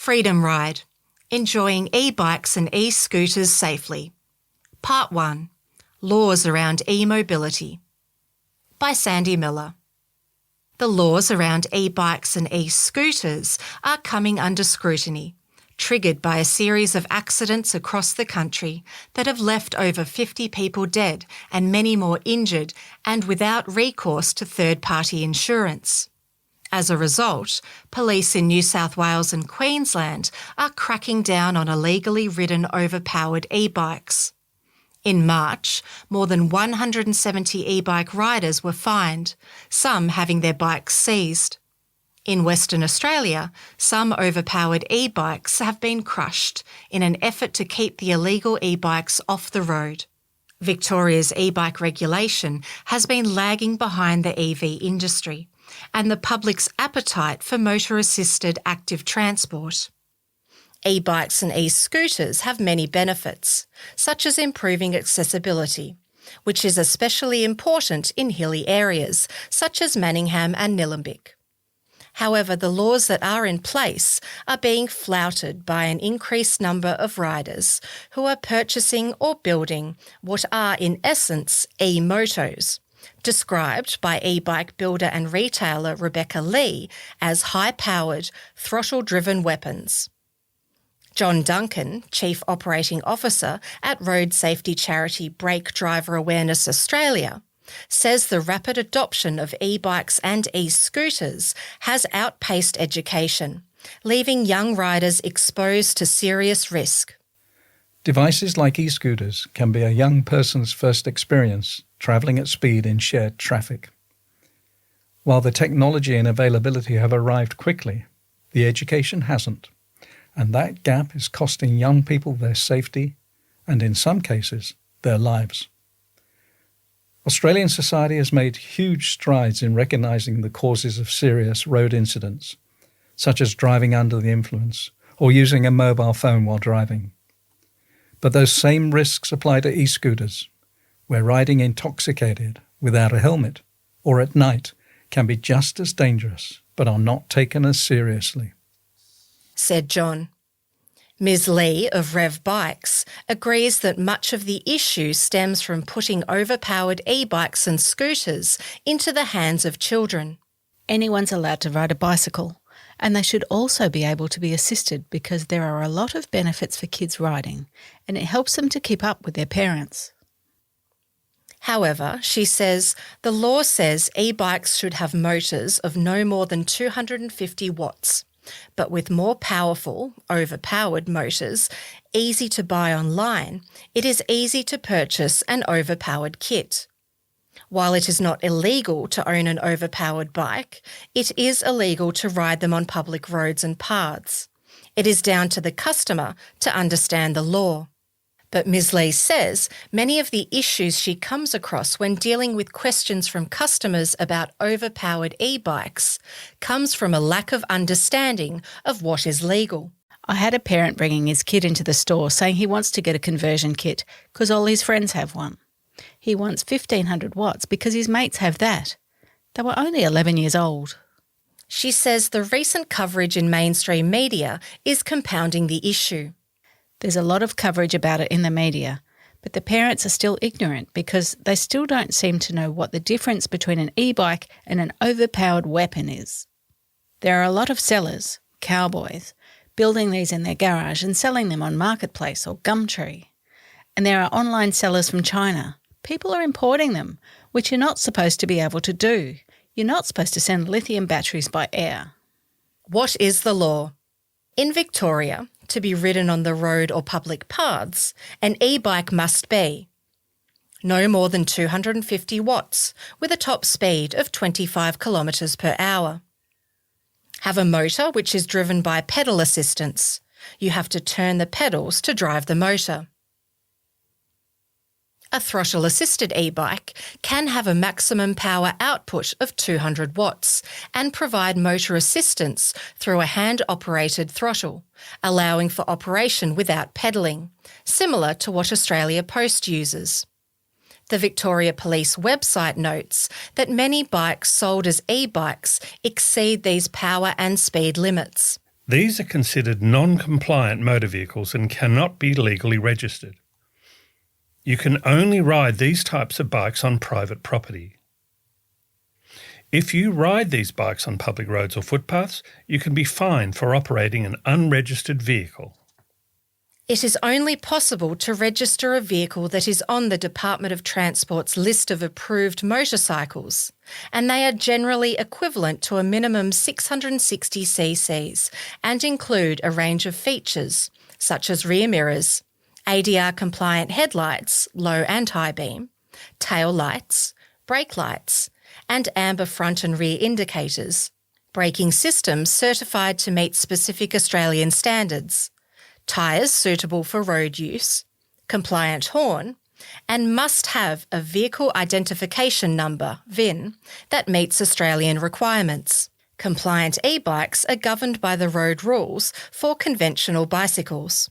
Freedom Ride – Enjoying e-bikes and e-scooters safely. Part 1 – Laws around e-mobility. By Sandy Miller. The laws around e-bikes and e-scooters are coming under scrutiny, triggered by a series of accidents across the country that have left over 50 people dead and many more injured and without recourse to third-party insurance. As a result, police in New South Wales and Queensland are cracking down on illegally ridden overpowered e-bikes. In March, more than 170 e-bike riders were fined, some having their bikes seized. In Western Australia, some overpowered e-bikes have been crushed in an effort to keep the illegal e-bikes off the road. Victoria's e-bike regulation has been lagging behind the EV industry and the public's appetite for motor-assisted active transport. E-bikes and e-scooters have many benefits, such as improving accessibility, which is especially important in hilly areas, such as Manningham and Nillumbik. However, the laws that are in place are being flouted by an increased number of riders who are purchasing or building what are in essence e-motos, described by e-bike builder and retailer Rebecca Lee as high-powered, throttle-driven weapons. John Duncan, Chief Operating Officer at road safety charity Brake Driver Awareness Australia, says the rapid adoption of e-bikes and e-scooters has outpaced education, leaving young riders exposed to serious risk. Devices like e-scooters can be a young person's first experience travelling at speed in shared traffic. While the technology and availability have arrived quickly, the education hasn't, and that gap is costing young people their safety and, in some cases, their lives. Australian society has made huge strides in recognising the causes of serious road incidents, such as driving under the influence or using a mobile phone while driving. But those same risks apply to e-scooters, where riding intoxicated, without a helmet, or at night can be just as dangerous, but are not taken as seriously. Said John. Ms. Lee of Rev Bikes agrees that much of the issue stems from putting overpowered e-bikes and scooters into the hands of children. Anyone's allowed to ride a bicycle, and they should also be able to be assisted because there are a lot of benefits for kids riding, and it helps them to keep up with their parents. However, she says, the law says e-bikes should have motors of no more than 250 watts. But with more powerful, overpowered motors, easy to buy online, it is easy to purchase an overpowered kit. While it is not illegal to own an overpowered bike, it is illegal to ride them on public roads and paths. It is down to the customer to understand the law. But Ms. Lee says many of the issues she comes across when dealing with questions from customers about overpowered e-bikes comes from a lack of understanding of what is legal. I had a parent bringing his kid into the store saying he wants to get a conversion kit because all his friends have one. He wants 1,500 watts because his mates have that. They were only 11 years old. She says the recent coverage in mainstream media is compounding the issue. There's a lot of coverage about it in the media, but the parents are still ignorant because they still don't seem to know what the difference between an e-bike and an overpowered weapon is. There are a lot of sellers, cowboys, building these in their garage and selling them on Marketplace or Gumtree. And there are online sellers from China. People are importing them, which you're not supposed to be able to do. You're not supposed to send lithium batteries by air. What is the law? In Victoria, to be ridden on the road or public paths, an e-bike must be no more than 250 watts with a top speed of 25 kilometres per hour. Have a motor which is driven by pedal assistance. You have to turn the pedals to drive the motor. A throttle-assisted e-bike can have a maximum power output of 200 watts and provide motor assistance through a hand-operated throttle, allowing for operation without pedalling, similar to what Australia Post uses. The Victoria Police website notes that many bikes sold as e-bikes exceed these power and speed limits. These are considered non-compliant motor vehicles and cannot be legally registered. You can only ride these types of bikes on private property. If you ride these bikes on public roads or footpaths, you can be fined for operating an unregistered vehicle. It is only possible to register a vehicle that is on the Department of Transport's list of approved motorcycles, and they are generally equivalent to a minimum 660 cc's and include a range of features such as rear mirrors, ADR-compliant headlights, low and high beam, tail lights, brake lights, and amber front and rear indicators, braking systems certified to meet specific Australian standards, tyres suitable for road use, compliant horn, and must have a Vehicle Identification Number, VIN, that meets Australian requirements. Compliant e-bikes are governed by the road rules for conventional bicycles.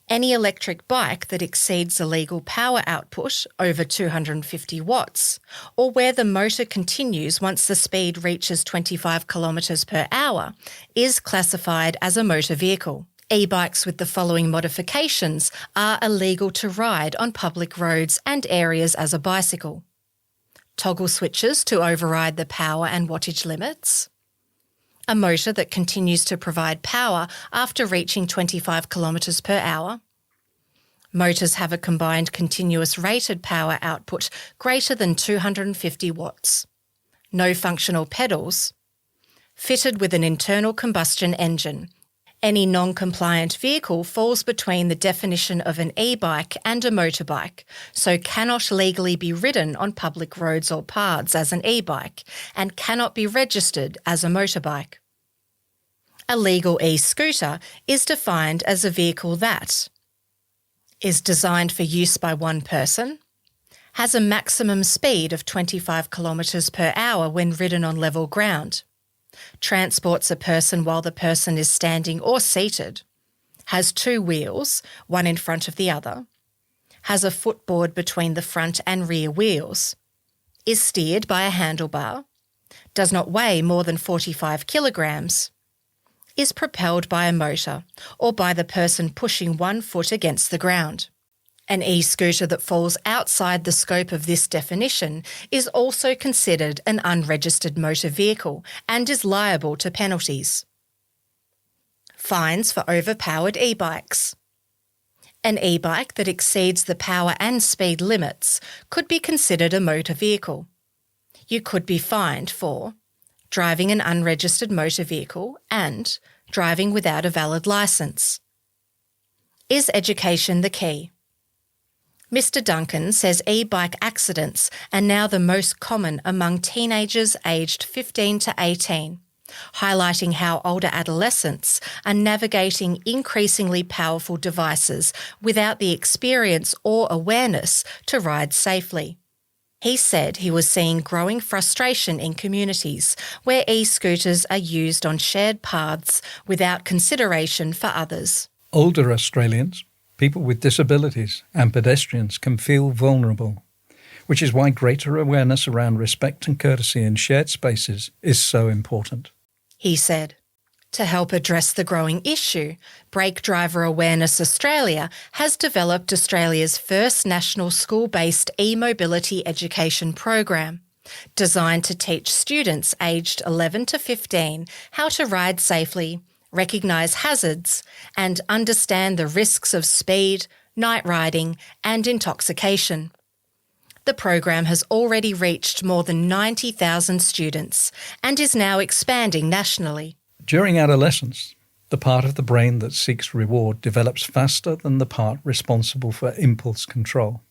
Any electric bike that exceeds the legal power output over 250 watts, or where the motor continues once the speed reaches 25 kilometres per hour, is classified as a motor vehicle. E-bikes with the following modifications are illegal to ride on public roads and areas as a bicycle: toggle switches to override the power and wattage limits, a motor that continues to provide power after reaching 25 kilometres per hour. Motors have a combined continuous rated power output greater than 250 watts. No functional pedals. Fitted with an internal combustion engine. Any non-compliant vehicle falls between the definition of an e-bike and a motorbike, so cannot legally be ridden on public roads or paths as an e-bike and cannot be registered as a motorbike. A legal e-scooter is defined as a vehicle that is designed for use by one person, has a maximum speed of 25 kilometres per hour when ridden on level ground, transports a person while the person is standing or seated, has two wheels, one in front of the other, has a footboard between the front and rear wheels, is steered by a handlebar, does not weigh more than 45 kilograms, is propelled by a motor or by the person pushing one foot against the ground. An e-scooter that falls outside the scope of this definition is also considered an unregistered motor vehicle and is liable to penalties. Fines for overpowered e-bikes. An e-bike that exceeds the power and speed limits could be considered a motor vehicle. You could be fined for driving an unregistered motor vehicle and driving without a valid licence. Is education the key? Mr. Duncan says e-bike accidents are now the most common among teenagers aged 15 to 18, highlighting how older adolescents are navigating increasingly powerful devices without the experience or awareness to ride safely. He said he was seeing growing frustration in communities where e-scooters are used on shared paths without consideration for others. Older Australians, people with disabilities and pedestrians can feel vulnerable, which is why greater awareness around respect and courtesy in shared spaces is so important. He said, to help address the growing issue, Brake Driver Awareness Australia has developed Australia's first national school-based e-mobility education program, designed to teach students aged 11 to 15 how to ride safely, recognise hazards, and understand the risks of speed, night riding, and intoxication. The program has already reached more than 90,000 students and is now expanding nationally. During adolescence, the part of the brain that seeks reward develops faster than the part responsible for impulse control,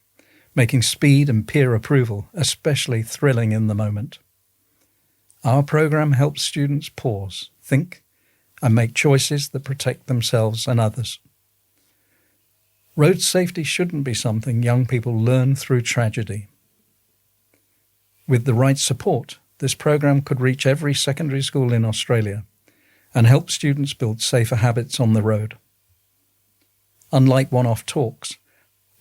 making speed and peer approval especially thrilling in the moment. Our program helps students pause, think, and make choices that protect themselves and others. Road safety shouldn't be something young people learn through tragedy. With the right support, this program could reach every secondary school in Australia and help students build safer habits on the road. Unlike one-off talks,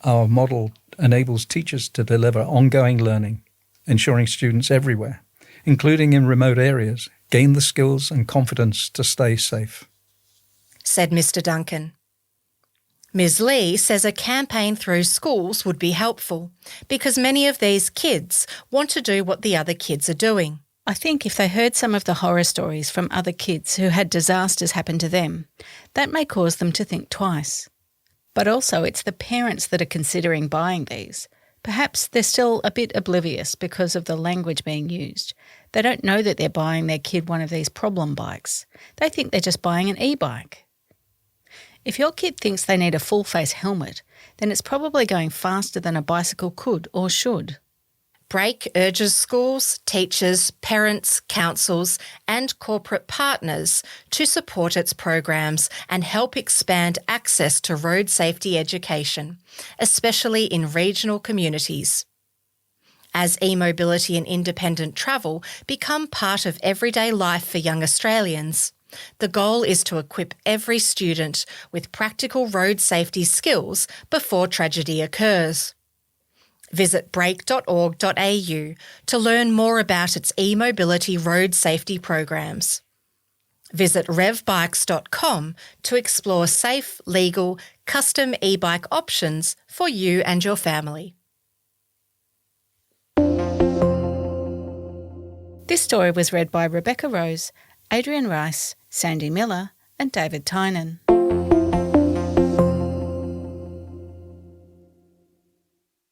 our model enables teachers to deliver ongoing learning, ensuring students everywhere, including in remote areas, gain the skills and confidence to stay safe. said Mr. Duncan. Ms. Lee says a campaign through schools would be helpful because many of these kids want to do what the other kids are doing. I think if they heard some of the horror stories from other kids who had disasters happen to them, that may cause them to think twice. But also it's the parents that are considering buying these. Perhaps they're still a bit oblivious because of the language being used. They don't know that they're buying their kid one of these problem bikes. They think they're just buying an e-bike. If your kid thinks they need a full-face helmet, then it's probably going faster than a bicycle could or should. Break urges schools, teachers, parents, councils and corporate partners to support its programs and help expand access to road safety education, especially in regional communities. As e-mobility and independent travel become part of everyday life for young Australians, the goal is to equip every student with practical road safety skills before tragedy occurs. Visit break.org.au to learn more about its e-mobility road safety programs. Visit revbikes.com to explore safe, legal, custom e-bike options for you and your family. This story was read by Rebecca Rose, Adrian Rice, Sandy Miller and David Tynan.